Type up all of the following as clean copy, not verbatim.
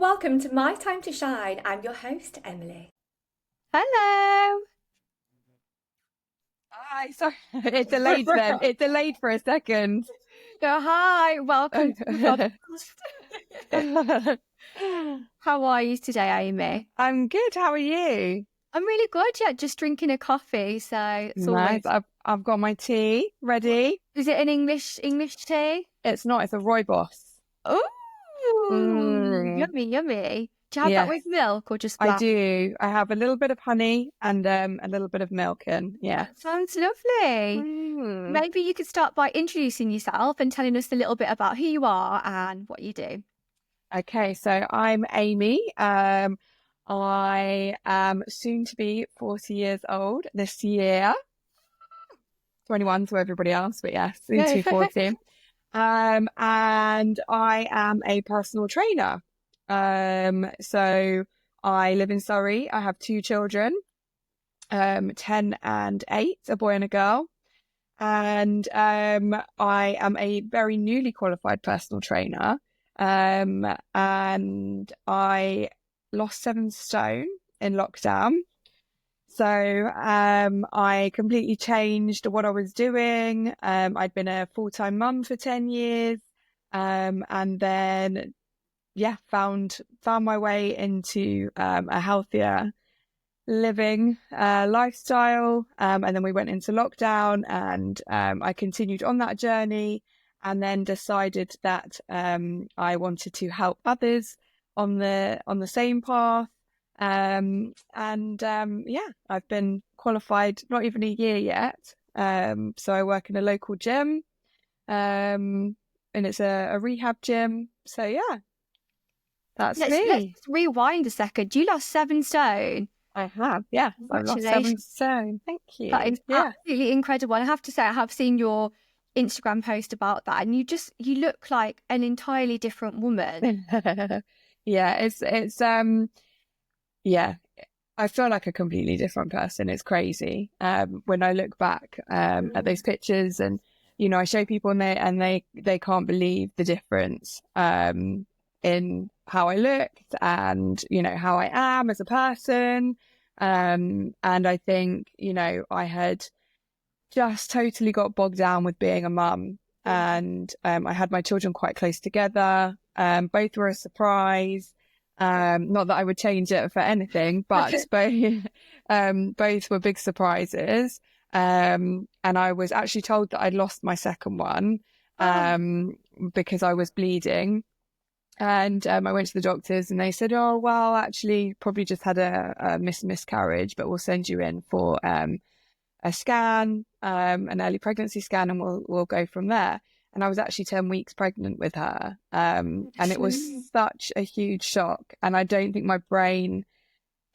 Welcome to My Time to Shine. I'm your host, Emily. Hello. Hi, sorry, it delayed then. It delayed for a second. So, hi, welcome to the podcast. How are you today, Amy? I'm good. How are you? I'm really good, yeah, just drinking a coffee, so it's Nice. always... I've got my tea ready. Is it an English tea? It's not. It's a rooibos. Oh, Mm, yummy, yummy. Do you have that yes, with milk or just I black? do. I have a little bit of honey and a little bit of milk in. Yeah. That sounds lovely. Mm. Maybe you could start by introducing yourself and telling us a little bit about who you are and what you do. Okay, so I'm Amy. I am soon to be 40 years old this year. 21 to everybody else, but yes, soon to be 40. And I am a personal trainer. So I live in Surrey. I have two children, 10 and 8, a boy and a girl. And I am a very newly qualified personal trainer. And I lost 7 stone in lockdown. So I completely changed what I was doing. I'd been a full-time mum for 10 years. And then, yeah, found my way into a healthier living lifestyle. And then we went into lockdown and I continued on that journey and then decided that I wanted to help others on the same path. Yeah, I've been qualified not even a year yet. So I work in a local gym, and it's a rehab gym. So yeah, that's Let's me. rewind a second. You lost 7 stone. I have, yeah. I've lost 7 Congratulations. stone. Thank That you. is Yeah. absolutely incredible. I have to say, I have seen your Instagram post about that, and you look like an entirely different woman. Yeah, it's yeah, I feel like a completely different person. It's crazy. When I look back at those pictures and I show people and they can't believe the difference in how I looked and how I am as a person. And I think I had just totally got bogged down with being a mum. And I had my children quite close together. Both were a surprise. Not that I would change it for anything, but both were big surprises. And I was actually told that I'd lost my second one because I was bleeding. And I went to the doctors and they said, oh, well, actually, probably just had a miscarriage, but we'll send you in for a scan, an early pregnancy scan, and we'll go from there. And I was actually 10 weeks pregnant with her. And it was such a huge shock. And I don't think my brain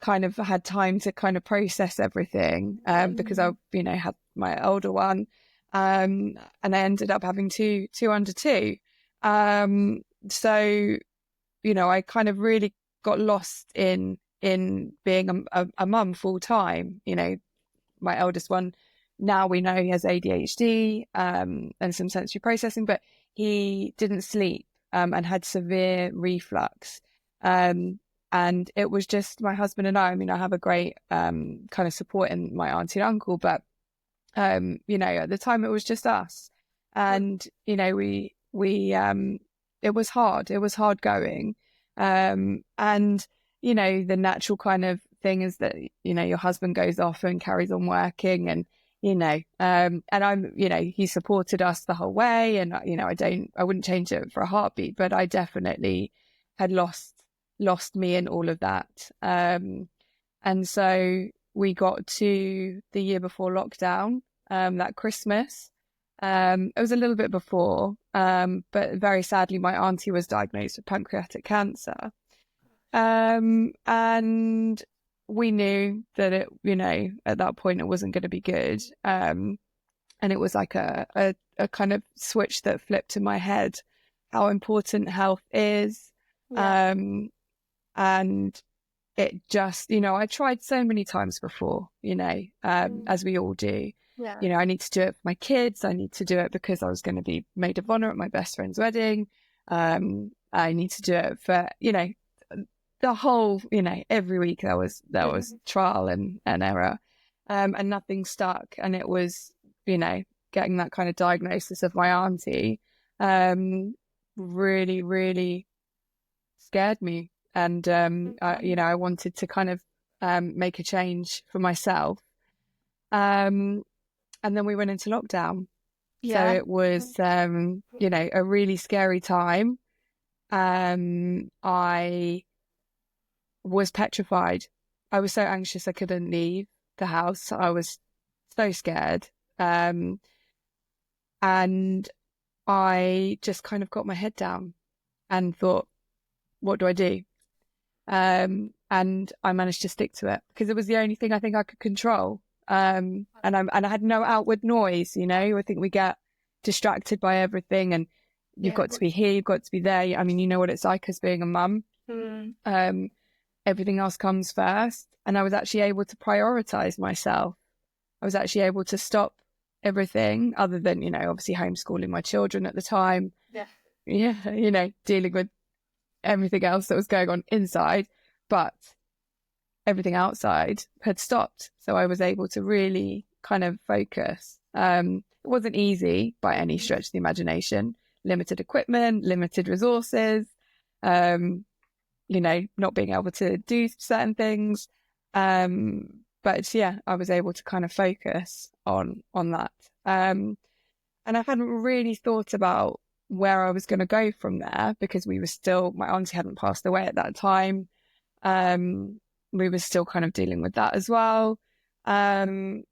kind of had time to kind of process everything because I, had my older one. And I ended up having two under 2. So, I kind of really got lost in being a mum full time. My eldest one, now we know he has ADHD and some sensory processing, but he didn't sleep and had severe reflux. And it was just my husband and I. I mean, I have a great kind of support in my auntie and uncle, but at the time it was just us. And we it was hard. It was hard going. And the natural kind of thing is that your husband goes off and carries on working, and and I'm he supported us the whole way, and I wouldn't change it for a heartbeat, but I definitely had lost me in all of that. And so we got to the year before lockdown, that Christmas. It was a little bit before, but very sadly my auntie was diagnosed with pancreatic cancer. And we knew that it, at that point it wasn't going to be good. And it was like a kind of switch that flipped in my head, how important health is. Yeah. And it just, I tried so many times before, as we all do. Yeah. I need to do it for my kids. I need to do it because I was going to be maid of honor at my best friend's wedding. I need to do it for, the whole, every week there was trial and error, and nothing stuck. And it was, getting that kind of diagnosis of my auntie, really, really scared me. And, I wanted to kind of, make a change for myself. And then we went into lockdown. So it was, a really scary time. I was petrified. I was so anxious I couldn't leave the house. I was so scared. And I just kind of got my head down and thought, what do I do? And I managed to stick to it because it was the only thing I think I could control. And I had no outward noise, I think we get distracted by everything, and you've got to be here, you've got to be there. I mean, you know what it's like as being a mum. Everything else comes first. And I was actually able to prioritise myself. I was actually able to stop everything other than, obviously homeschooling my children at the time. Dealing with everything else that was going on inside, but everything outside had stopped. So I was able to really kind of focus. It wasn't easy by any stretch of the imagination. Limited equipment, limited resources, not being able to do certain things. But I was able to kind of focus on that. And I hadn't really thought about where I was going to go from there because my auntie hadn't passed away at that time. We were still kind of dealing with that as well. And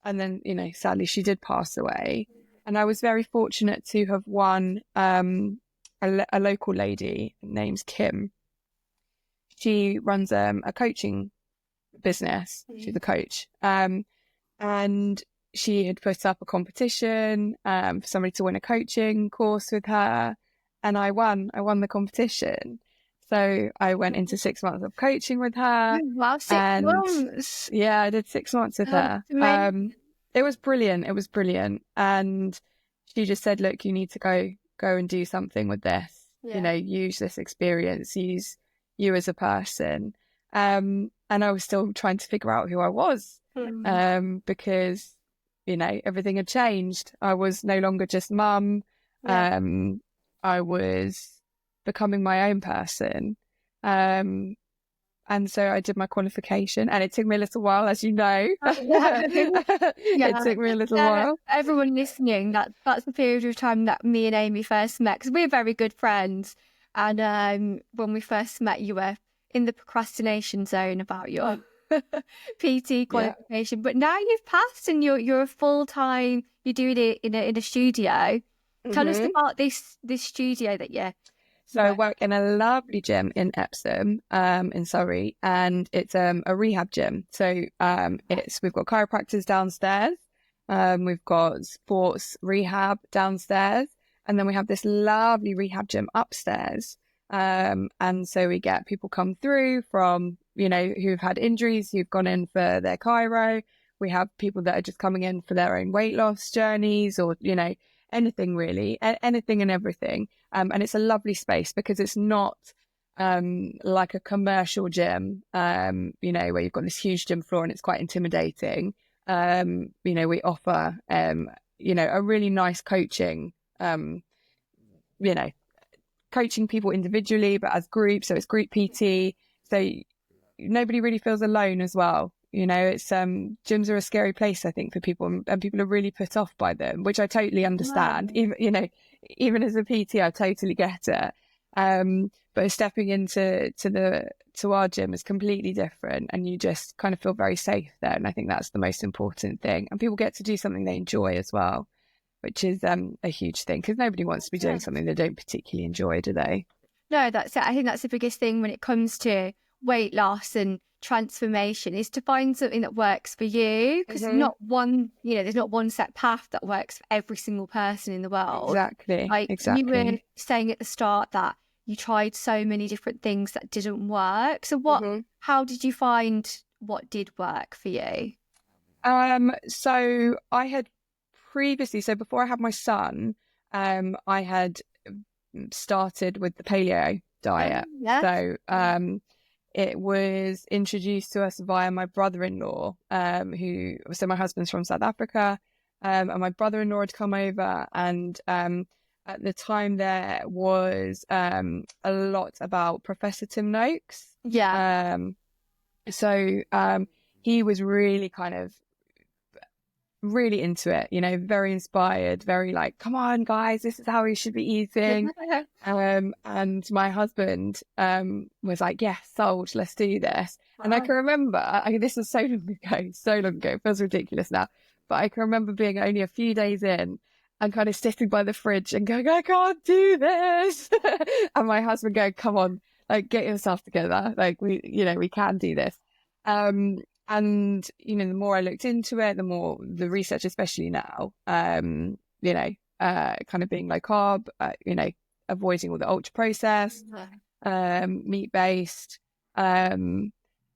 then, sadly she did pass away. And I was very fortunate to have won a local lady named Kim. She runs a coaching business. She's a coach. And she had put up a competition for somebody to win a coaching course with her. And I won the competition. So I went into 6 months of coaching with her. Wow, 6 months. Yeah, I did 6 months with her. It was brilliant. And she just said, look, you need to go and do something with this. Use this experience, use you as a person. And I was still trying to figure out who I was, because, everything had changed. I was no longer just mum. I was becoming my own person. And so I did my qualification, and it took me a little while, as you know. It took me a little while. Everyone listening, that's the period of time that me and Amy first met, because we're very good friends. And when we first met, you were in the procrastination zone about your PT qualification. But now you've passed, and you're a full-time. You're doing it in a studio. Tell us about this studio that So I work in a lovely gym in Epsom, in Surrey, and it's a rehab gym. So we've got chiropractors downstairs, we've got sports rehab downstairs, and then we have this lovely rehab gym upstairs. And so we get people come through from, who've had injuries, who've gone in for their chiro. We have people that are just coming in for their own weight loss journeys, or, anything really, anything and everything. And it's a lovely space because it's not like a commercial gym, where you've got this huge gym floor and it's quite intimidating. We offer, a really nice coaching, coaching people individually, but as groups. So it's group PT. So nobody really feels alone as well. It's gyms are a scary place, I think, for people, and people are really put off by them, which I totally understand. Wow. Even as a PT, I totally get it. But stepping into our gym is completely different, and you just kind of feel very safe there. And I think that's the most important thing. And people get to do something they enjoy as well, which is a huge thing, because nobody wants to be doing something they don't particularly enjoy, do they? No, that's it. I think that's the biggest thing when it comes to weight loss and transformation, is to find something that works for you, because there's not one set path that works for every single person in the world. Exactly. You were saying at the start that you tried so many different things that didn't work. So how did you find what did work for you? So I had previously, before I had my son, I had started with the paleo diet. Yeah. So it was introduced to us via my brother-in-law, so my husband's from South Africa, and my brother-in-law had come over, and at the time there was a lot about Professor Tim Noakes. Yeah. So he was really really into it, very inspired, very like, come on guys, this is how we should be eating. And my husband was like, yes, sold, let's do this. Wow. And I can remember, this was so long ago, it feels ridiculous now, but I can remember being only a few days in and kind of sitting by the fridge and going, I can't do this. And my husband going, come on, like, get yourself together, like, we can do this. And, the more I looked into it, the more the research, especially now, kind of being low carb, avoiding all the ultra processed, meat-based.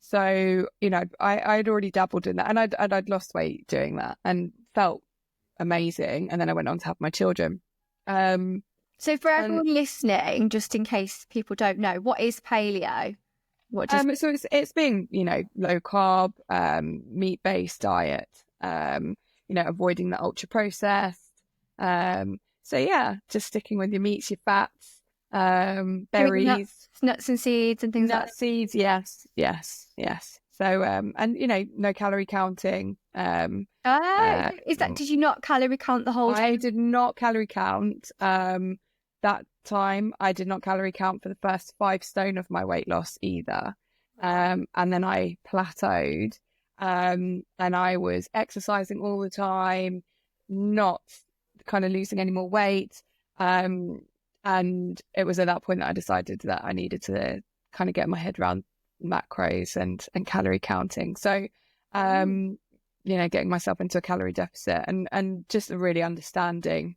So, I'd already dabbled in that, and I'd lost weight doing that and felt amazing. And then I went on to have my children. So for everyone listening, just in case people don't know, what is paleo? So it's being, low carb, meat-based diet, avoiding the ultra processed. So yeah, just sticking with your meats, your fats, berries, nuts and seeds and things like that. Nuts, seeds, yes. So and no calorie counting. Is that? Did you not calorie count the whole time? I did not calorie count. That time I did not calorie count for the first 5 stone of my weight loss either. And then I plateaued, and I was exercising all the time, not kind of losing any more weight. And it was at that point that I decided that I needed to kind of get my head around macros and calorie counting. So, getting myself into a calorie deficit and just really understanding,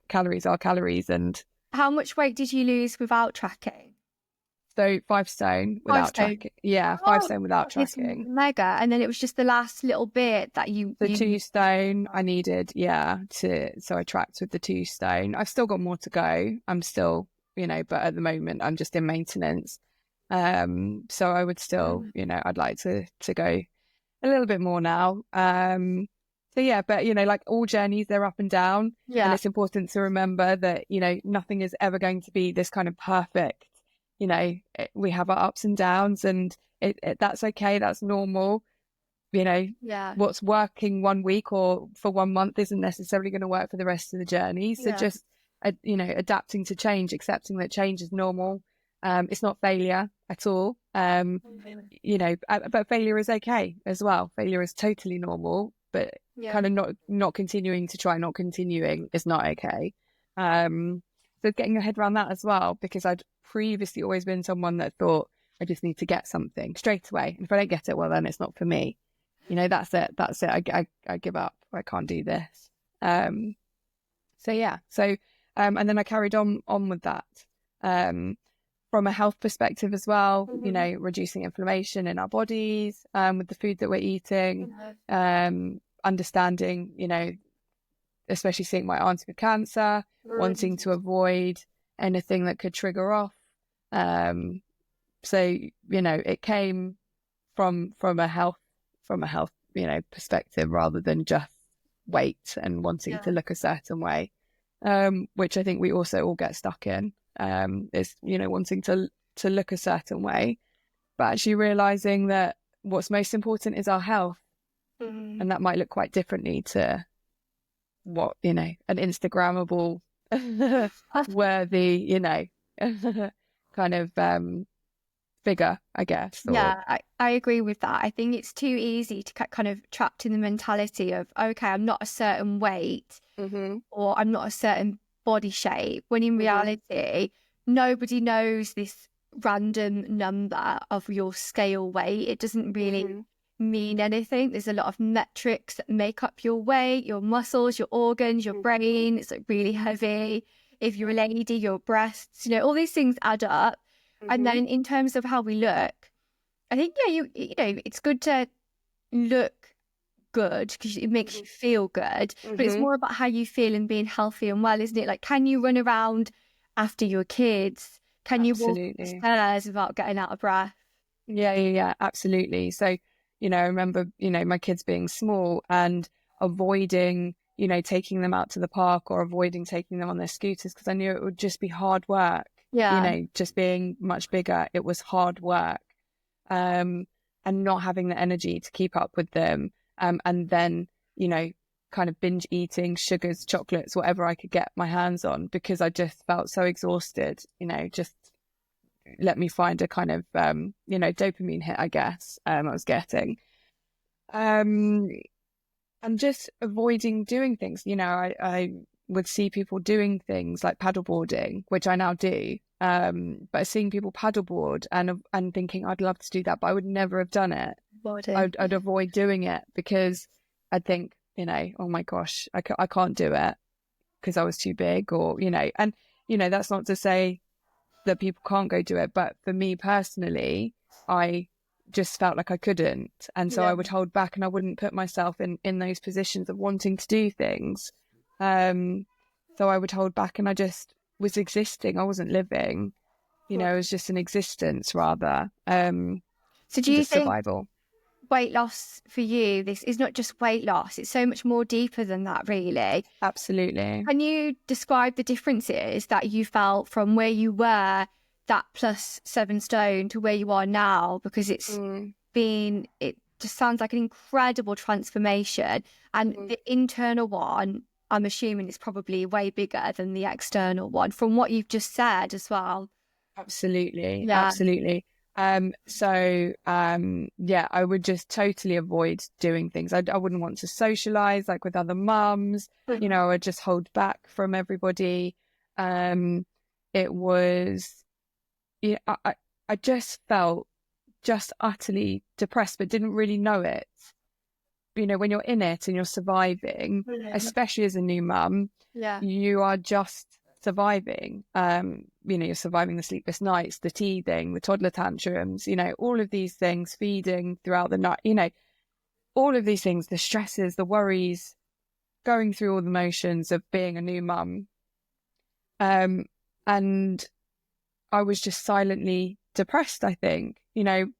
calories are calories. And how much weight did you lose without tracking? So 5 stone without tracking. Yeah, 5 stone without tracking. Mega. And then it was just the last little bit that you... The 2 stone I needed, so I tracked with the 2 stone. I've still got more to go. I'm still, but at the moment I'm just in maintenance. So I would still, I'd like to go a little bit more now. So yeah, but like all journeys, they're up and down. Yeah. And it's important to remember that, nothing is ever going to be this kind of perfect. We have our ups and downs, and that's okay. That's normal. What's working 1 week or for 1 month isn't necessarily going to work for the rest of the journey. So just, adapting to change, accepting that change is normal. It's not failure at all. But failure is okay as well. Failure is totally normal, but kind of not continuing to try, not continuing is not okay. So getting your head around that as well, because I'd previously always been someone that thought I just need to get something straight away. And if I don't get it, well, then it's not for me. That's it. I give up. I can't do this. And then I carried on with that. From a health perspective as well, reducing inflammation in our bodies, with the food that we're eating, understanding, especially seeing my auntie with cancer, wanting to avoid anything that could trigger off. So, it came from a health, perspective rather than just weight and wanting to look a certain way, which I think we also all get stuck in, is, wanting to look a certain way, but actually realizing that what's most important is our health. And that might look quite differently to what, an Instagrammable worthy, kind of figure, I guess. Yeah, I agree with that. I think it's too easy to get kind of trapped in the mentality of, okay, I'm not a certain weight, or I'm not a certain body shape, when in reality, nobody knows this random number of your scale weight. It doesn't really mean anything. There's a lot of metrics that make up your weight, your muscles, your organs, your brain. It's like really heavy. If you're a lady, your breasts, all these things add up. And then in terms of how we look, I think, it's good to look good because it makes you feel good, but it's more about how you feel and being healthy and well, isn't it? Like, can you run around after your kids Can you walk up the Absolutely. stairs without getting out of breath? Yeah, absolutely. So, I remember, my kids being small and avoiding, taking them out to the park or avoiding taking them on their scooters because I knew it would just be hard work. Yeah. Just being much bigger, it was hard work. And not having the energy to keep up with them. And then, kind of binge eating sugars, chocolates, whatever I could get my hands on because I just felt so exhausted, just let me find a kind of, dopamine hit, I guess, I was getting. And just avoiding doing things, I would see people doing things like paddleboarding, which I now do. But seeing people paddleboard and thinking I'd love to do that, but I would never have done it. I'd avoid doing it because I'd think, oh my gosh, I can't do it because I was too big or, and, that's not to say that people can't go do it. But for me personally, I just felt like I couldn't. And so I would hold back and I wouldn't put myself in those positions of wanting to do things. So I would hold back and I just was existing. I wasn't living, it was just an existence rather. So do you think survival. Weight loss for you, this is not just weight loss, it's so much more deeper than that, really? Absolutely. Can you describe the differences that you felt from where you were, that plus 7 stone, to where you are now? Because it just sounds like an incredible transformation. And the internal one, I'm assuming, is probably way bigger than the external one from what you've just said as well. Absolutely. Yeah. Absolutely. I would just totally avoid doing things. I wouldn't want to socialize like with other mums. I would just hold back from everybody. It was, I just felt just utterly depressed, but didn't really know it. When you're in it and you're surviving, especially as a new mum, you are just surviving. You're surviving the sleepless nights, the teething, the toddler tantrums, all of these things, feeding throughout the night, all of these things, the stresses, the worries, going through all the motions of being a new mum. And I was just silently depressed, I think.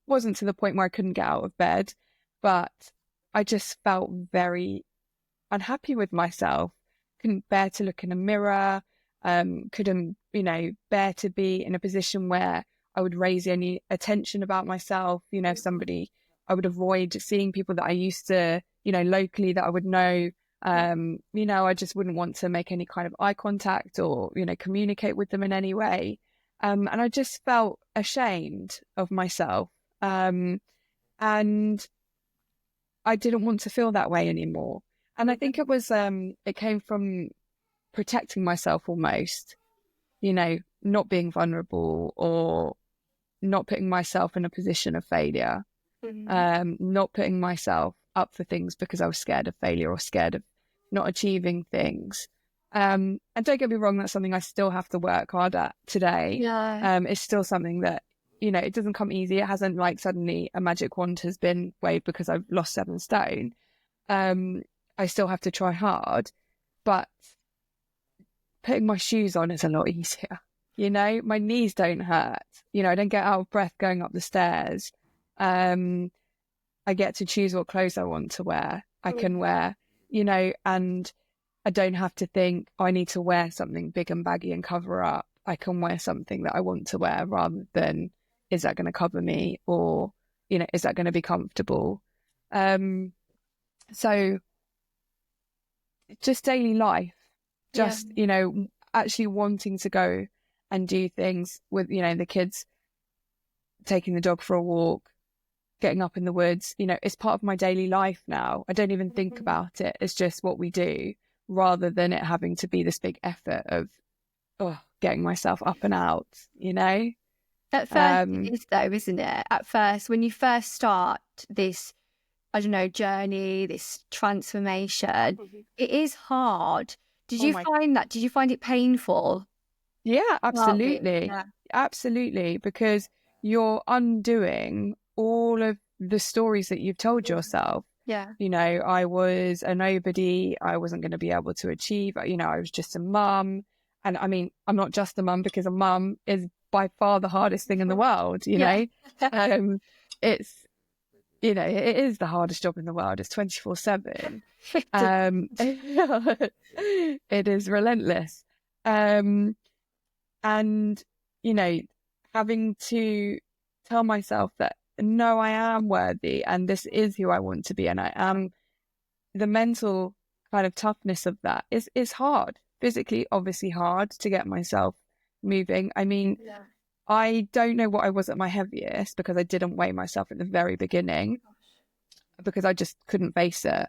Wasn't to the point where I couldn't get out of bed, but I just felt very unhappy with myself. Couldn't bear to look in a mirror. Couldn't, bear to be in a position where I would raise any attention about myself. If somebody, I would avoid seeing people that I used to, locally that I would know. I just wouldn't want to make any kind of eye contact or, communicate with them in any way. And I just felt ashamed of myself. And I didn't want to feel that way anymore. And I think it was, it came from protecting myself almost, not being vulnerable or not putting myself in a position of failure, not putting myself up for things because I was scared of failure or scared of not achieving things. And don't get me wrong, that's something I still have to work hard at today. It's still something that, it doesn't come easy. It hasn't like suddenly a magic wand has been waved because I've lost 7 stone. I still have to try hard, but putting my shoes on is a lot easier. My knees don't hurt. I don't get out of breath going up the stairs. I get to choose what clothes I want to wear. I can wear, and I don't have to think I need to wear something big and baggy and cover up. I can wear something that I want to wear rather than, is that going to cover me or, is that going to be comfortable? So just daily life, just, actually wanting to go and do things with, the kids, taking the dog for a walk, getting up in the woods, it's part of my daily life now. I don't even think about it. It's just what we do rather than it having to be this big effort of getting myself up and out, At first it is though, isn't it? At first, when you first start this, I don't know, journey, this transformation, it is hard. Did you find it painful? Yeah, absolutely. Yeah. Absolutely. Because you're undoing all of the stories that you've told yourself. Yeah. I was a nobody. I wasn't going to be able to achieve. I was just a mum. And I mean, I'm not just a mum because a mum is by far the hardest thing in the world, you know. It's, you know, it is the hardest job in the world. It's 24/7. It is relentless. And, you know, having to tell myself that, no, I am worthy and this is who I want to be. And I am, the mental kind of toughness of that is hard. Physically, obviously hard to get myself moving. I mean, I don't know what I was at my heaviest because I didn't weigh myself at the very beginning because I just couldn't face it.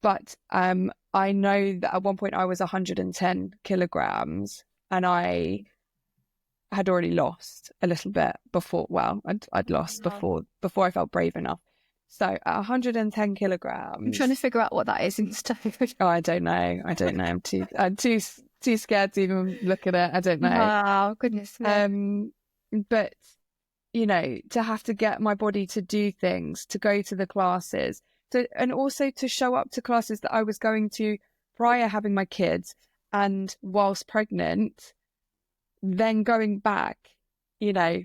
But I know that at one point I was 110 kilograms and I had already lost a little bit before. Well, I'd lost before I felt brave enough. So at 110 kilograms. I'm trying to figure out what that is in stone. Oh, I don't know. I'm too scared to even look at it. I don't know. Wow, goodness me. But, you know, to have to get my body to do things, to go to the classes, and also to show up to classes that I was going to prior having my kids and whilst pregnant, then going back, you know,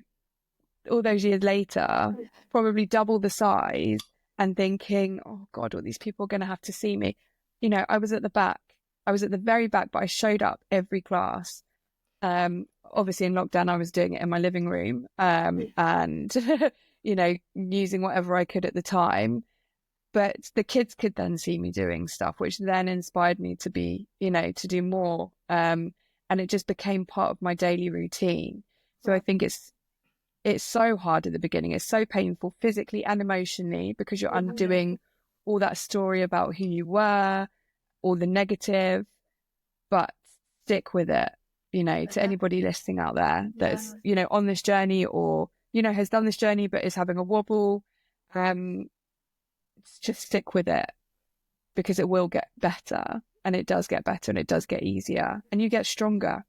all those years later, probably double the size and thinking, oh God, all these people are going to have to see me. You know, I was at the back. I was at the very back, but I showed up every class. Obviously in lockdown, I was doing it in my living room and, you know, using whatever I could at the time. But the kids could then see me doing stuff, which then inspired me to be, you know, to do more. And it just became part of my daily routine. So I think it's so hard at the beginning. It's so painful physically and emotionally because you're undoing all that story about who you were, all the negative, but stick with it, you know, to anybody listening out there that's, you know, on this journey or, you know, has done this journey but is having a wobble. Just stick with it because it will get better, and it does get better and it does get easier and you get stronger,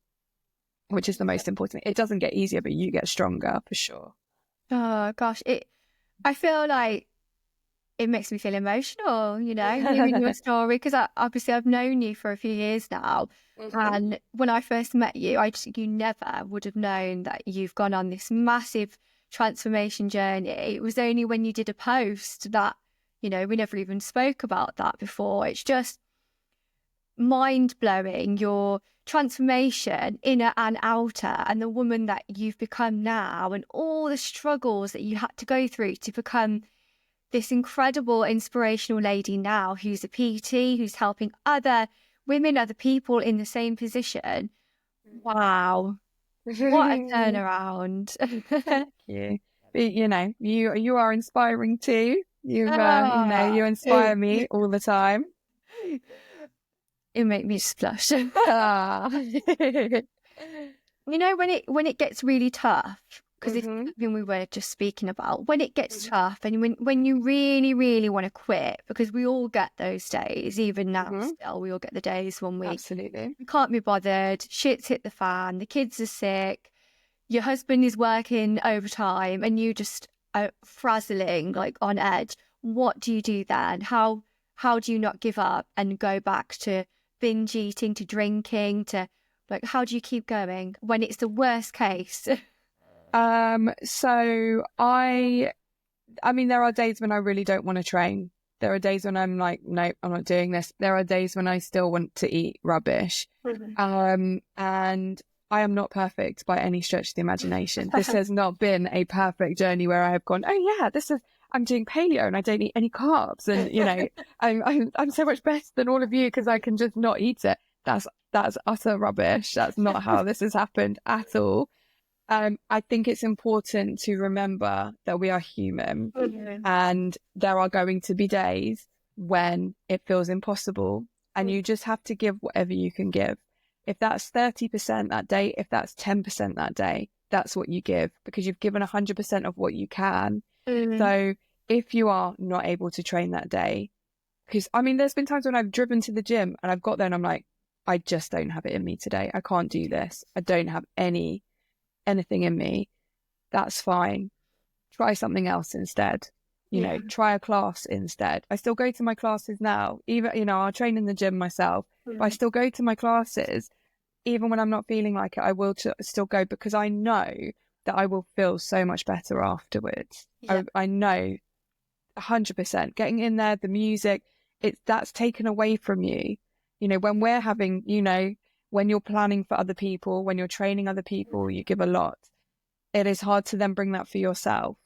which is the most important. It doesn't get easier, but you get stronger for sure. Oh gosh, I feel like it makes me feel emotional, you know, hearing your story, because obviously I've known you for a few years now. And when I first met you, you never would have known that you've gone on this massive transformation journey. It was only when you did a post that, you know, we never even spoke about that before. It's just mind-blowing, your transformation, inner and outer, and the woman that you've become now, and all the struggles that you had to go through to become this incredible inspirational lady now who's a PT, who's helping other women, other people in the same position. Wow. What a turnaround. Thank you. You know, you are inspiring too. You know, you inspire me all the time. You make me blush. You know, when it gets really tough, because it's something we were just speaking about, when it gets tough and when you really, really want to quit, because we all get those days, even now still, we all get the days when we can't be bothered, shit's hit the fan, the kids are sick, your husband is working overtime and you just are frazzling, like on edge. What do you do then? How do you not give up and go back to binge eating, to drinking, to, like, how do you keep going when it's the worst case? So I mean, there are days when I really don't want to train. There are days when I'm like, nope, I'm not doing this. There are days when I still want to eat rubbish. And I am not perfect by any stretch of the imagination. This has not been a perfect journey where I have gone, oh yeah, I'm doing paleo and I don't eat any carbs. And, you know, I'm so much better than all of you because I can just not eat it. That's utter rubbish. That's not how this has happened at all. I think it's important to remember that we are human and there are going to be days when it feels impossible and you just have to give whatever you can give. If that's 30% that day, if that's 10% that day, that's what you give because you've given 100% of what you can. So if you are not able to train that day, because I mean, there's been times when I've driven to the gym and I've got there and I'm like, I just don't have it in me today. I can't do this. I don't have anything in me. That's fine. Try something else instead. You know, try a class instead. I still go to my classes now. Even, you know, I'll train in the gym myself, but I still go to my classes. even when I'm not feeling like it, I will still go, because I know that I will feel so much better afterwards. Yeah. I know 100%. Getting in there, the music, that's taken away from you. You know, when we're having, you know, when you're planning for other people, when you're training other people, you give a lot. It is hard to then bring that for yourself.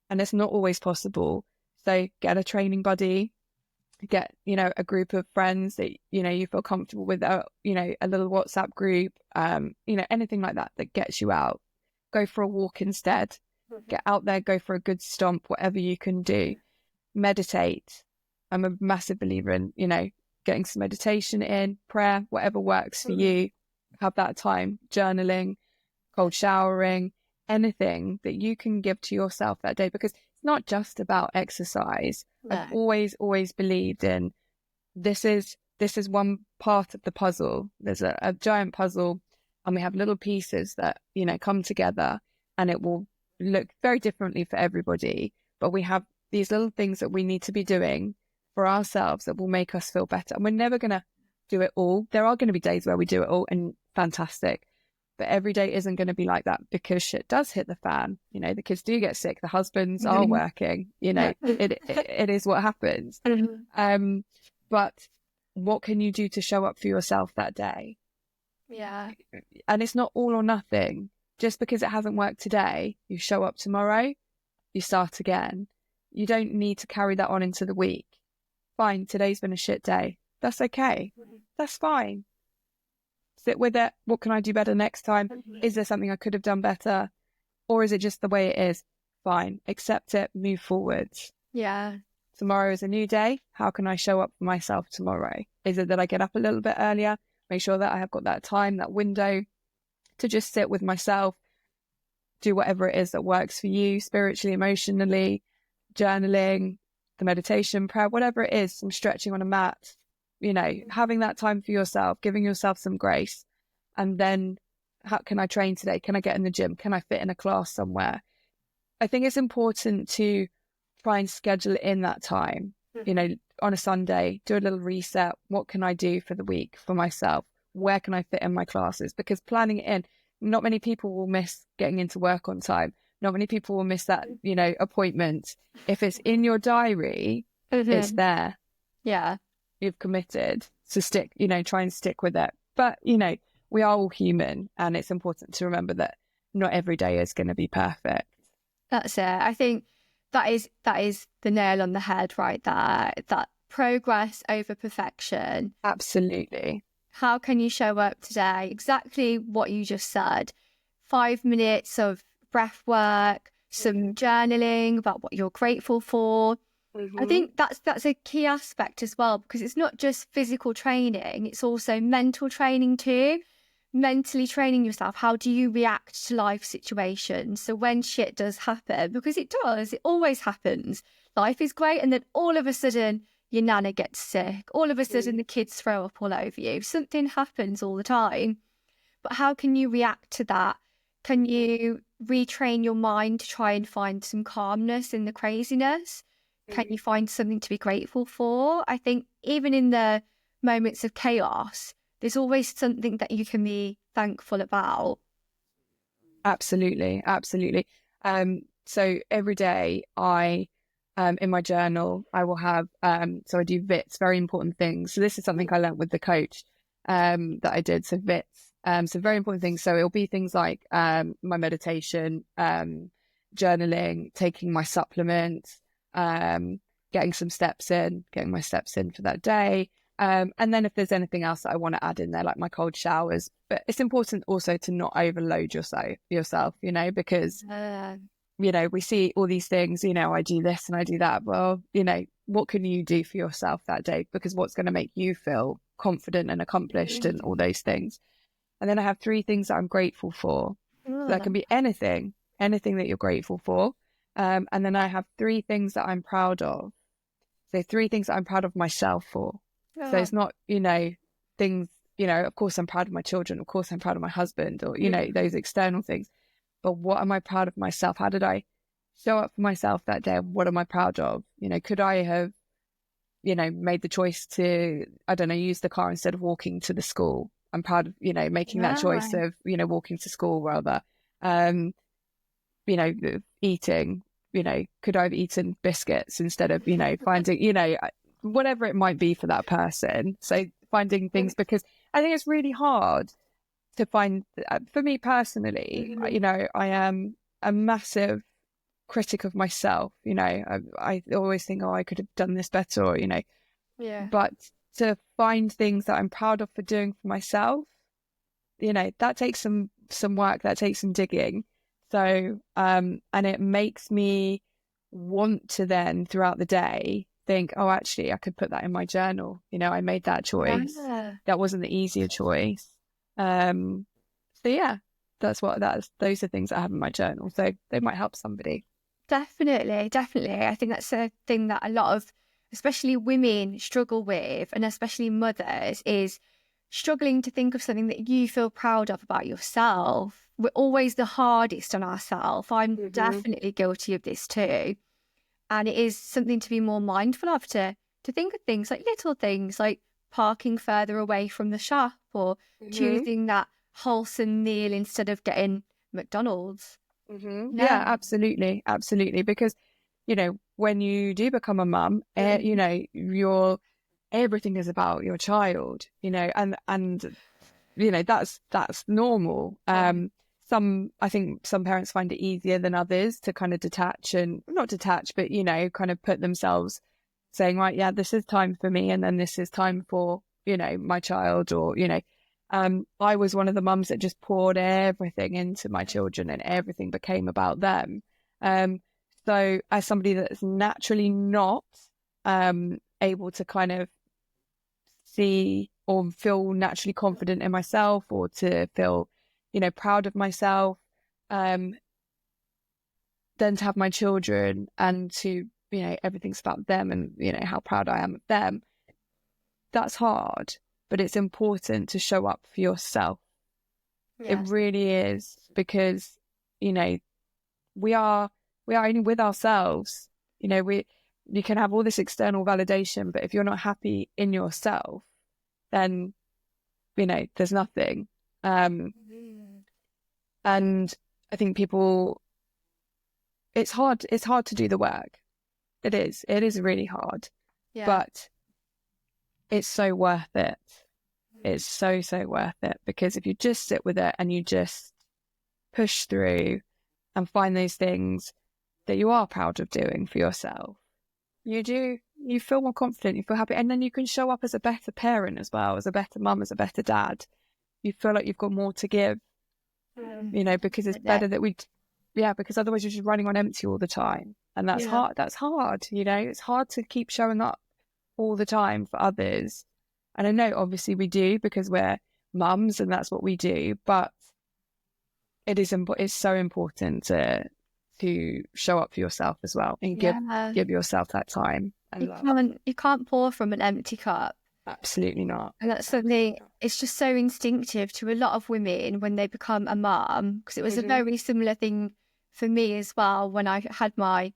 And it's not always possible. So get a training buddy, get, you know, a group of friends that, you know, you feel comfortable with, you know, a little WhatsApp group, you know, anything like that that gets you out. Go for a walk instead. Get out there, go for a good stomp, whatever you can do. Meditate. I'm a massive believer in, you know, getting some meditation in, prayer, whatever works for you. Have that time, journaling, cold showering, anything that you can give to yourself that day, because it's not just about exercise. No. I've always believed in this is one part of the puzzle. There's a giant puzzle, and we have little pieces that, you know, come together, and it will look very differently for everybody. But we have these little things that we need to be doing for ourselves that will make us feel better. And we're never going to do it all. There are going to be days where we do it all, and fantastic. But every day isn't going to be like that, because shit does hit the fan. You know, the kids do get sick. The husbands are working. You know, it is what happens. But what can you do to show up for yourself that day? Yeah. And it's not all or nothing. Just because it hasn't worked today, you show up tomorrow, you start again. You don't need to carry that on into the week. Fine, today's been a shit day. That's okay. That's fine. Sit with it. What can I do better next time? Is there something I could have done better? Or is it just the way it is? Fine. Accept it. Move forwards. Yeah. Tomorrow is a new day. How can I show up for myself tomorrow? Is it that I get up a little bit earlier? Make sure that I have got that time, that window to just sit with myself, do whatever it is that works for you, spiritually, emotionally, journaling, the meditation, prayer, whatever it is, some stretching on a mat, you know, having that time for yourself, giving yourself some grace. And then, how can I train today? Can I get in the gym? Can I fit in a class somewhere? I think it's important to try and schedule in that time, you know, on a Sunday, do a little reset. What can I do for the week for myself? Where can I fit in my classes? Because planning it in, not many people will miss getting into work on time. Not many people will miss that, you know, appointment. If it's in your diary, it's there. Yeah. You've committed to stick, you know, try and stick with it. But, you know, we are all human, and it's important to remember that not every day is going to be perfect. That's it. I think that is the nail on the head right there. That progress over perfection. Absolutely. How can you show up today? Exactly what you just said. 5 minutes of breath work, some journaling about what you're grateful for. I think that's a key aspect as well, because it's not just physical training, it's also mental training too. Mentally training yourself. How do you react to life situations? So when shit does happen, because it does, it always happens. Life is great, and then all of a sudden your nana gets sick. All of a sudden the kids throw up all over you. Something happens all the time. But how can you react to that? Can you retrain your mind to try and find some calmness in the craziness? Can you find something to be grateful for? I think even in the moments of chaos, there's always something that you can be thankful about. Absolutely. So every day I, in my journal, I will have, so I do VITs, very important things. So this is something I learned with the coach that I did. So VITs, so very important things. So it'll be things like my meditation, journaling, taking my supplements, getting some steps in, getting my steps in for that day. And then if there's anything else that I want to add in there, like my cold showers. But it's important also to not overload yourself, you know, because, you know, we see all these things, you know, I do this and I do that. Well, you know, what can you do for yourself that day? Because what's going to make you feel confident and accomplished and all those things. And then I have 3 things that I'm grateful for. So that can be anything that you're grateful for. And then I have 3 things that I'm proud of. So 3 things that I'm proud of myself for. So it's not, you know, things, you know, of course I'm proud of my children. Of course I'm proud of my husband, or, you know, those external things. But what am I proud of myself? How did I show up for myself that day? What am I proud of? You know, could I have, you know, made the choice to, I don't know, use the car instead of walking to the school? I'm proud of, you know, making that choice of, you know, walking to school rather, you know, eating, you know, could I have eaten biscuits instead of, you know, finding, you know, whatever it might be for that person. So finding things, because I think it's really hard to find, for me personally, you know, I am a massive critic of myself. You know, I always think, oh, I could have done this better, or, you know, but to find things that I'm proud of for doing for myself, you know, that takes some work, that takes some digging. So, and it makes me want to then throughout the day think, oh, actually, I could put that in my journal. You know, I made that choice. That wasn't the easier choice. So yeah, those are things that I have in my journal. So they might help somebody. Definitely. I think that's a thing that a lot of, especially women, struggle with, and especially mothers, is struggling to think of something that you feel proud of about yourself. We're always the hardest on ourselves. I'm definitely guilty of this too. And it is something to be more mindful of, to think of things like little things like parking further away from the shop, or choosing that wholesome meal instead of getting McDonald's. Yeah, absolutely. Because, you know, when you do become a mum, you know, everything is about your child, you know, and you know, that's normal. I think some parents find it easier than others to kind of detach, and not detach, but, you know, kind of put themselves saying, right, yeah, this is time for me, and then this is time for, you know, my child, or, you know, I was one of the mums that just poured everything into my children, and everything became about them. So as somebody that's naturally not able to kind of see or feel naturally confident in myself, or to feel, you know, proud of myself, then to have my children and to, you know, everything's about them, and, you know, how proud I am of them, that's hard. But it's important to show up for yourself. It really is, because, you know, we are only with ourselves. You know, you can have all this external validation, but if you're not happy in yourself, then, you know, there's nothing. And I think it's hard to do the work. It is really hard, but it's so worth it. It's so worth it, because if you just sit with it and you just push through and find those things that you are proud of doing for yourself, you feel more confident, you feel happy, and then you can show up as a better parent as well, as a better mum, as a better dad. You feel like you've got more to give, you know, because it's better that because otherwise you're just running on empty all the time, and that's hard, you know. It's hard to keep showing up all the time for others. And I know obviously we do, because we're mums and that's what we do, but it's so important to show up for yourself as well, and give yourself that time and love. You can't pour from an empty cup. Absolutely not. And that's something, it's just so instinctive to a lot of women when they become a mum, because it was a very similar thing for me as well. When I had my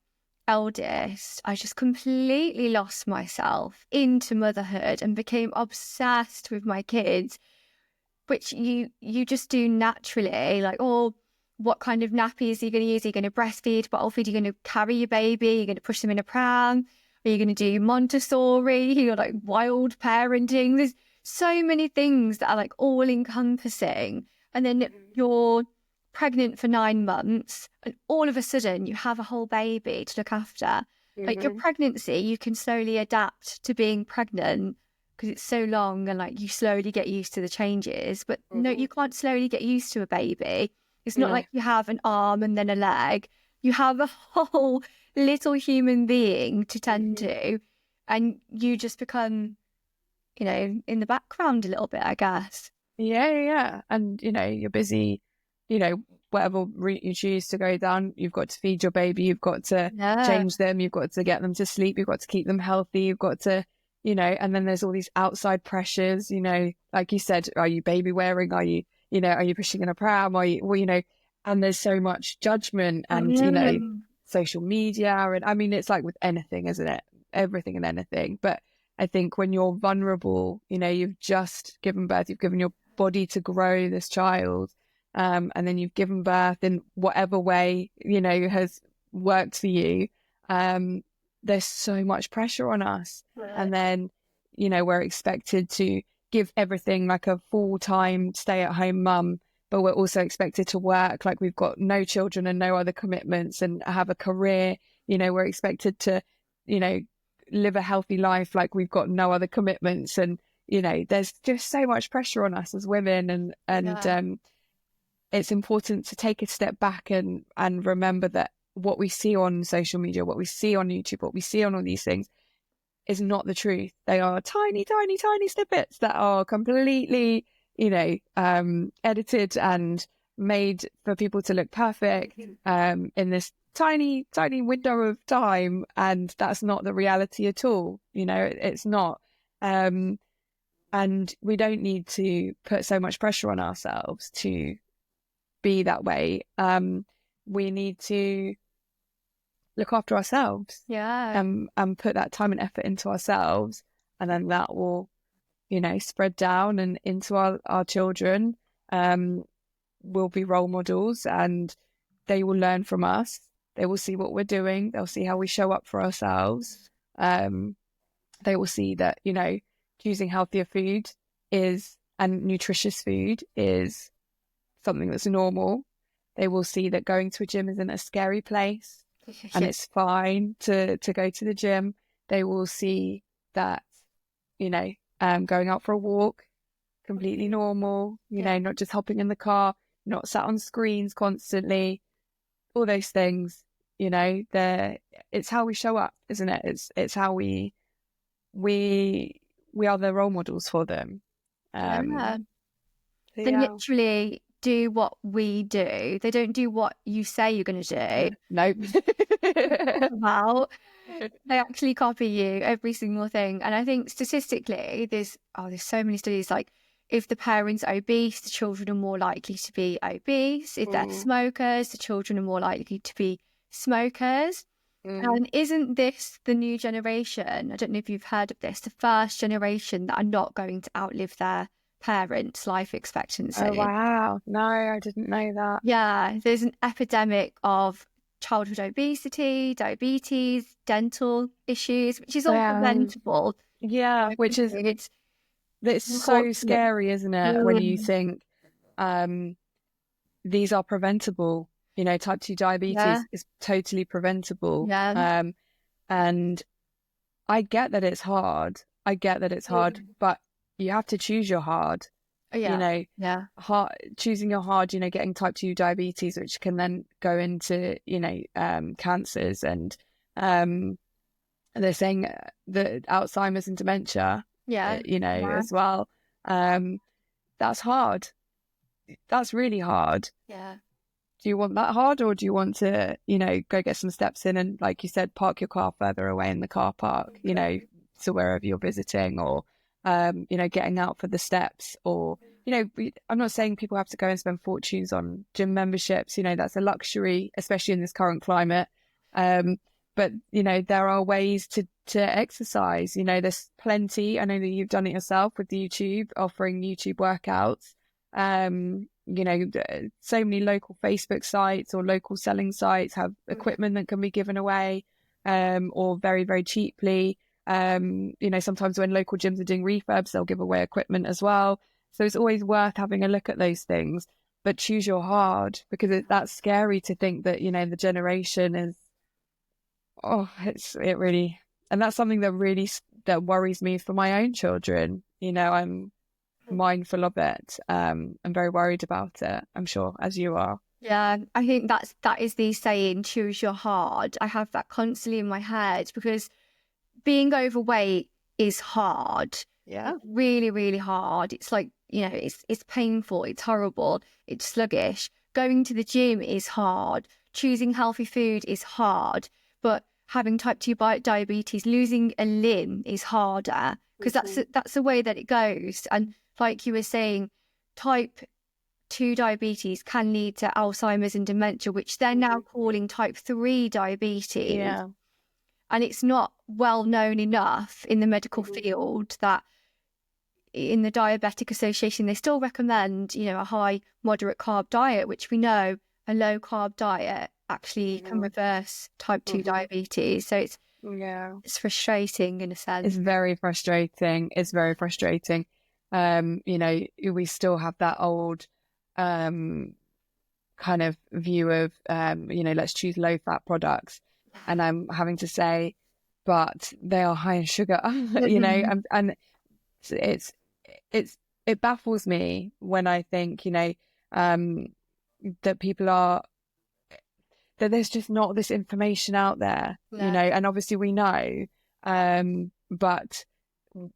eldest, I just completely lost myself into motherhood and became obsessed with my kids, which you just do naturally. Like, oh, what kind of nappies are you going to use? Are you going to breastfeed, bottle feed? Are you going to carry your baby? Are you going to push them in a pram? Are you going to do Montessori? You're like wild parenting. There's so many things that are like all encompassing. And then you're pregnant for 9 months, and all of a sudden you have a whole baby to look after. Like your pregnancy, you can slowly adapt to being pregnant because it's so long, and like you slowly get used to the changes. But no, you can't slowly get used to a baby. It's not like you have an arm and then a leg. You have a whole little human being to tend to, and you just become, you know, in the background a little bit, I guess. Yeah. And, you know, you're busy, you know, whatever route you choose to go down, you've got to feed your baby, you've got to change them, you've got to get them to sleep, you've got to keep them healthy, you've got to, you know, and then there's all these outside pressures, you know, like you said, are you baby wearing? Are you, you know, are you pushing in a pram? Are you, well, you know, and there's so much judgment and, you know, social media. And I mean, it's like with anything, isn't it? Everything and anything. But I think when you're vulnerable, you know, you've just given birth, you've given your body to grow this child, and then you've given birth in whatever way, has worked for you. There's so much pressure on us. Right. And then, we're expected to give everything like a full-time stay-at-home mum, but we're also expected to work like we've got no children and no other commitments and have a career. We're expected to, live a healthy life like we've got no other commitments. And, there's just so much pressure on us as women. And it's important to take a step back and remember that what we see on social media, what we see on YouTube, what we see on all these things is not the truth. They are tiny, tiny, tiny snippets that are completely, edited and made for people to look perfect in this tiny, tiny window of time. And that's not the reality at all. It's not. And we don't need to put so much pressure on ourselves to be that way. We need to look after ourselves, and put that time and effort into ourselves, and then that will, spread down and into our children. Will be role models, and they will learn from us. They will see what we're doing. They'll see how we show up for ourselves. They will see that, choosing healthier food and nutritious food is something that's normal. They will see that going to a gym isn't a scary place and it's fine to go to the gym. They will see that, going out for a walk, completely normal, not just hopping in the car, not sat on screens constantly, all those things, it's how we show up, isn't it? It's how we are the role models for them. They literally do what we do. They don't do what you say you're going to do. Nope. Well, they actually copy you, every single thing. And I think statistically, there's so many studies, like if the parent's obese, the children are more likely to be obese. If they're smokers, the children are more likely to be smokers. And isn't this the new generation? I don't know if you've heard of this, the first generation that are not going to outlive their parents' life expectancy. Oh, wow. No, I didn't know that. Yeah, there's an epidemic of childhood obesity, diabetes, dental issues, which is all preventable. Yeah, which is it's so scary, isn't it? When you think these are preventable. Type 2 diabetes is totally preventable. And I get that it's hard. But you have to choose your hard. Choosing your hard, getting type 2 diabetes, which can then go into, cancers. And they're saying that Alzheimer's and dementia, as well. That's hard. That's really hard. Yeah. Do you want that hard, or do you want to, go get some steps in and, like you said, park your car further away in the car park, to wherever you're visiting, or, getting out for the steps, or, I'm not saying people have to go and spend fortunes on gym memberships. That's a luxury, especially in this current climate. But, there are ways to exercise. There's plenty. I know that you've done it yourself with YouTube, offering YouTube workouts. So many local Facebook sites or local selling sites have equipment that can be given away, or very, very cheaply. Sometimes when local gyms are doing refurbs, they'll give away equipment as well. So it's always worth having a look at those things, but choose your hard, because that's scary to think that, the generation is, it really, and that's something that worries me for my own children. I'm mindful of it. I'm very worried about it, I'm sure, as you are. Yeah, I think that is the saying, choose your hard. I have that constantly in my head, because being overweight is hard. Yeah. Really, really hard. It's like, it's painful, it's horrible, it's sluggish. Going to the gym is hard. Choosing healthy food is hard. But having type 2 diabetes, losing a limb is harder, because that's the way that it goes. And like you were saying, type 2 diabetes can lead to Alzheimer's and dementia, which they're now calling type 3 diabetes. Yeah. And it's not well known enough in the medical field that in the Diabetic Association, they still recommend, a high moderate carb diet, which we know a low carb diet actually can reverse type 2 diabetes. So it's frustrating in a sense. It's very frustrating. We still have that old kind of view of, let's choose low fat products. And I'm having to say, but they are high in sugar, and it baffles me when I think, that people are, that there's just not this information out there, and obviously we know, but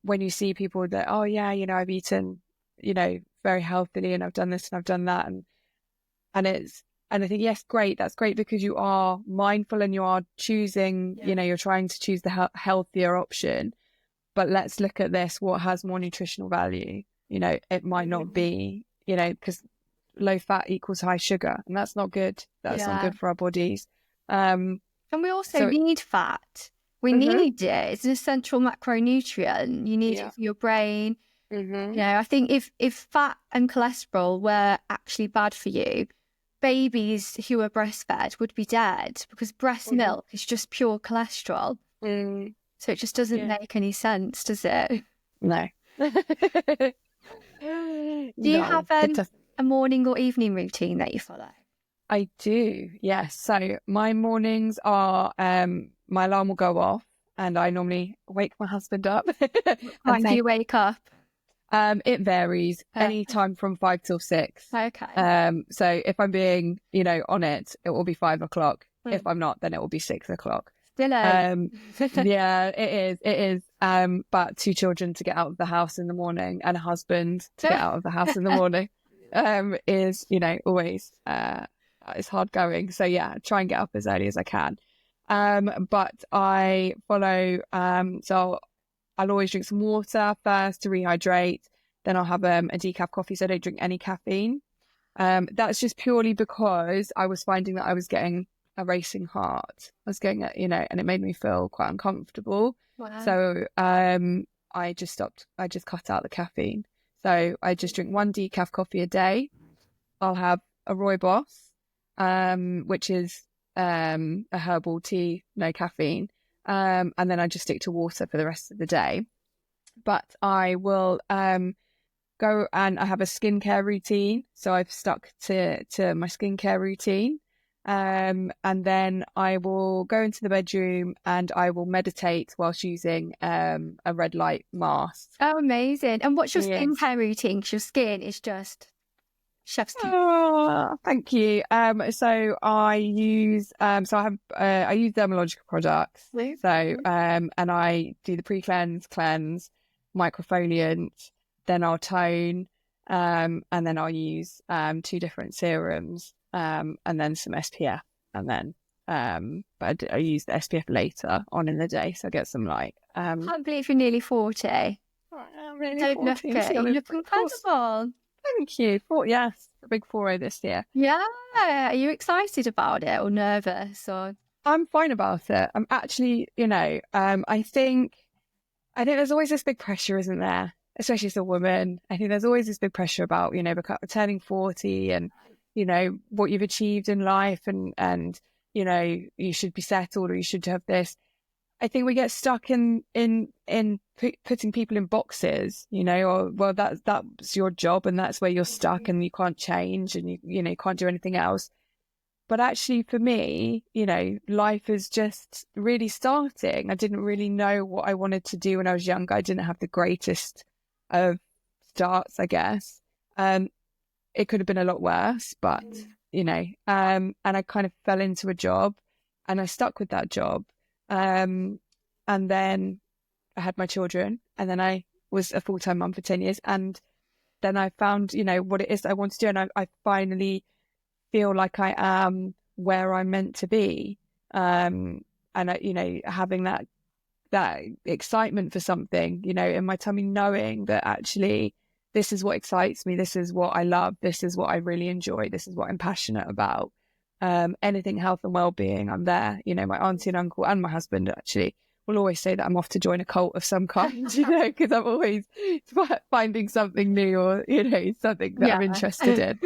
when you see people that, oh yeah, I've eaten, very healthily and I've done this and I've done that, and I think, yes, great, that's great, because you are mindful and you are choosing, you're trying to choose the healthier option, but let's look at this, what has more nutritional value. It might not be, because low fat equals high sugar, and that's not good. That's not good for our bodies. And we also need fat. We need it. It's an essential macronutrient. You need it for your brain. I think if fat and cholesterol were actually bad for you, babies who are breastfed would be dead, because breast milk is just pure cholesterol. So it just doesn't make any sense, does it? No. Do you have a morning or evening routine that you follow? I do, yes. So my mornings are, my alarm will go off and I normally wake my husband up. When do you wake up? It varies, any time from 5 till 6. Okay. So if I'm being, on it, it will be 5 o'clock. If I'm not, then it will be 6 o'clock. Still yeah, it is. But 2 children to get out of the house in the morning and a husband to get out of the house in the morning is, always it's hard going. So yeah, try and get up as early as I can. But I follow, so I'll always drink some water first to rehydrate. Then I'll have a decaf coffee, so I don't drink any caffeine. That's just purely because I was finding that I was getting a racing heart. I was getting, and it made me feel quite uncomfortable. Wow. So I just stopped. I just cut out the caffeine. So I just drink 1 decaf coffee a day. I'll have a Rooibos, which is a herbal tea, no caffeine. And then I just stick to water for the rest of the day. But I will go, and I have a skincare routine. So I've stuck to my skincare routine. And then I will go into the bedroom and I will meditate whilst using a red light mask. Oh, amazing. And what's your skincare routine? Because your skin is just chef's kiss. Oh, thank you. So I use I use dermatological products. So and I do the pre-cleanse, cleanse, microfoliant, then I'll tone, and then I'll use 2 different serums. And then some SPF, and then but I use the SPF later on in the day, so I get some light. I can't believe you're nearly 40. I'm really Don't 40. look it. You look incredible. Thank you. Yes, a big 4-0 this year. Yeah. Are you excited about it or nervous? Or I'm fine about it. I'm actually, I think there's always this big pressure, isn't there? Especially as a woman. I think there's always this big pressure about, turning 40 and what you've achieved in life, and you should be settled, or you should have this. I think we get stuck in putting people in boxes, or, well, that's your job and that's where you're stuck and you can't change, and you can't do anything else. But actually for me, life is just really starting. I didn't really know what I wanted to do when I was younger. I didn't have the greatest of starts, I guess. It could have been a lot worse, but, and I kind of fell into a job and I stuck with that job. And then I had my children, and then I was a full-time mum for 10 years. And then I found, what it is I want to do. And I finally feel like I am where I'm meant to be. And, having that excitement for something, in my tummy, knowing that actually this is what excites me. This is what I love. This is what I really enjoy. This is what I'm passionate about. Anything health and well-being, I'm there. My auntie and uncle and my husband, actually, will always say that I'm off to join a cult of some kind, you know, because I'm always finding something new or, you know, something that I'm interested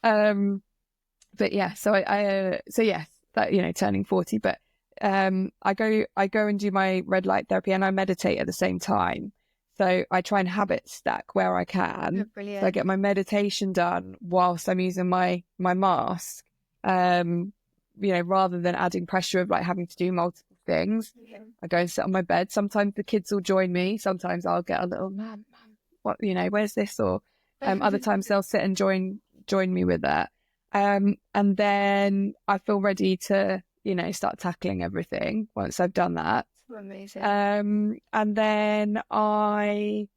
in. But yeah, so so yes, that, you know, turning 40, but I go and do my red light therapy and I meditate at the same time. So I try and habit stack where I can. Brilliant. So I get my meditation done whilst I'm using my mask. You know, rather than adding pressure of like having to do multiple things. I go and sit on my bed. Sometimes the kids will join me. Sometimes I'll get a little, Mum, what, you know, where's this? Or other times they'll sit and join me with that. And then I feel ready to, you know, start tackling everything once I've done that. Amazing. And then I,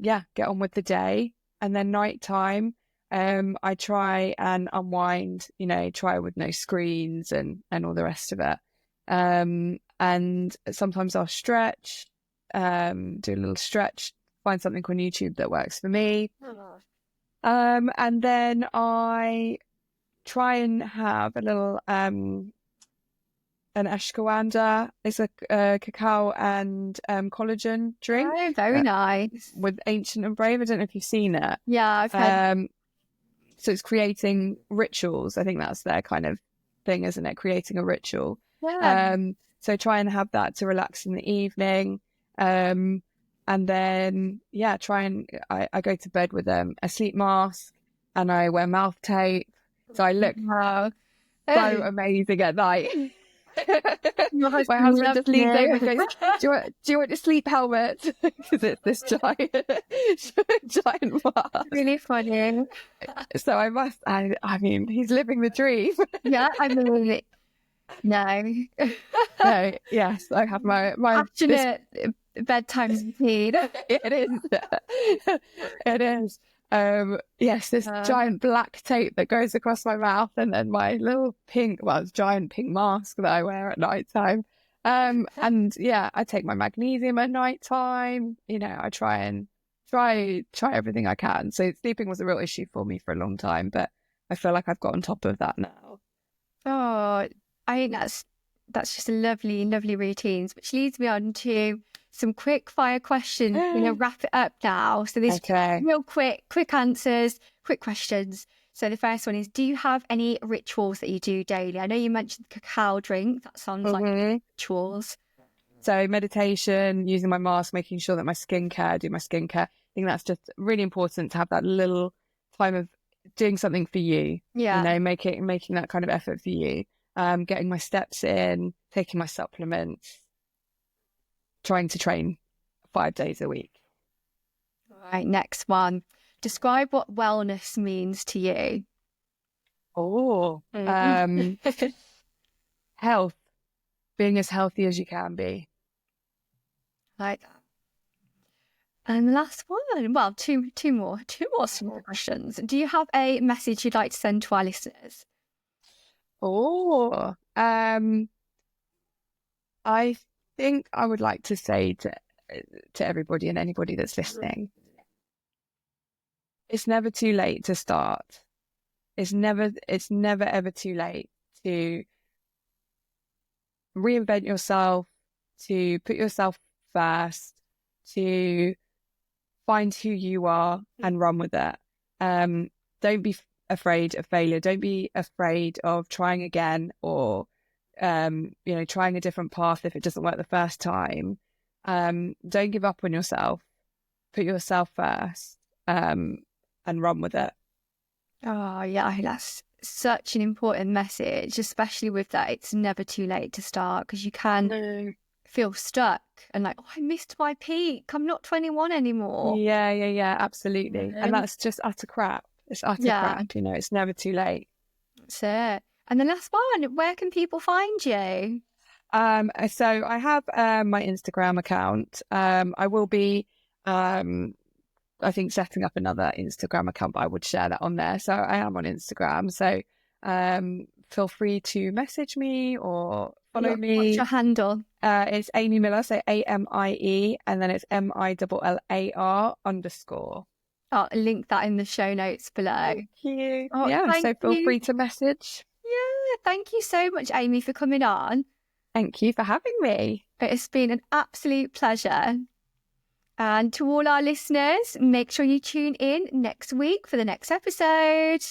get on with the day. And then nighttime, I try and unwind, you know, try with no screens and all the rest of it. And sometimes I'll stretch, do a little stretch, find something on YouTube that works for me. And then I try and have a little an ashwagandha. It's a cacao and collagen drink. Oh, very nice. With Ancient and Brave. I don't know if you've seen it. Yeah, I've heard. So it's creating rituals. I think that's their kind of thing, isn't it? Creating a ritual. Yeah. So try and have that to relax in the evening. And then, I go to bed with a sleep mask and I wear mouth tape. So I look so amazing at night. My husband just leans over and goes, do you want a sleep helmet? Because it's this giant mask. Really funny. So I mean, he's living the dream. Yeah, I mean, no. So, yes, I have my passionate bedtime routine. It is. It is. Yes, this giant black tape that goes across my mouth, and then my little giant pink mask that I wear at night time. And I take my magnesium at night time. You know, I try everything I can. So sleeping was a real issue for me for a long time, but I feel like I've got on top of that now. Oh, I think that's just a lovely, lovely routines, which leads me on to some quick fire questions. We're going to wrap it up now. So these real quick answers, quick questions. So the first one is, do you have any rituals that you do daily? I know you mentioned the cacao drink. That sounds like rituals. So meditation, using my mask, making sure that do my skincare. I think that's just really important to have that little time of doing something for you. Yeah. You know, making that kind of effort for you. Getting my steps in, taking my supplements, trying to train 5 days a week. All right, next one. Describe what wellness means to you. Health. Being as healthy as you can be. Like that. And the last one. Well, two more small questions. Do you have a message you'd like to send to our listeners? I think I would like to say to everybody and anybody that's listening, it's never too late to start. It's never ever too late to reinvent yourself, to put yourself first, to find who you are and run with it. Don't be afraid of failure. Don't be afraid of trying again or trying a different path if it doesn't work the first time. Don't give up on yourself. Put yourself first, and run with it. Oh yeah, that's such an important message, especially with that it's never too late to start, because you can feel stuck and like, oh, I missed my peak, I'm not 21 anymore. Yeah, absolutely. And that's just utter crap. It's utter crap, you know, it's never too late. That's it. And the last one, where can people find you? So I have my Instagram account. I will be, I think, setting up another Instagram account, but I would share that on there. So I am on Instagram. So feel free to message me or follow me. What's your handle? It's Amie Millar, so AMIE, and then it's MILLAR _. I'll link that in the show notes below. Thank you. So feel free to message. Yeah, thank you so much, Amie, for coming on. Thank you for having me. It's been an absolute pleasure. And to all our listeners, make sure you tune in next week for the next episode.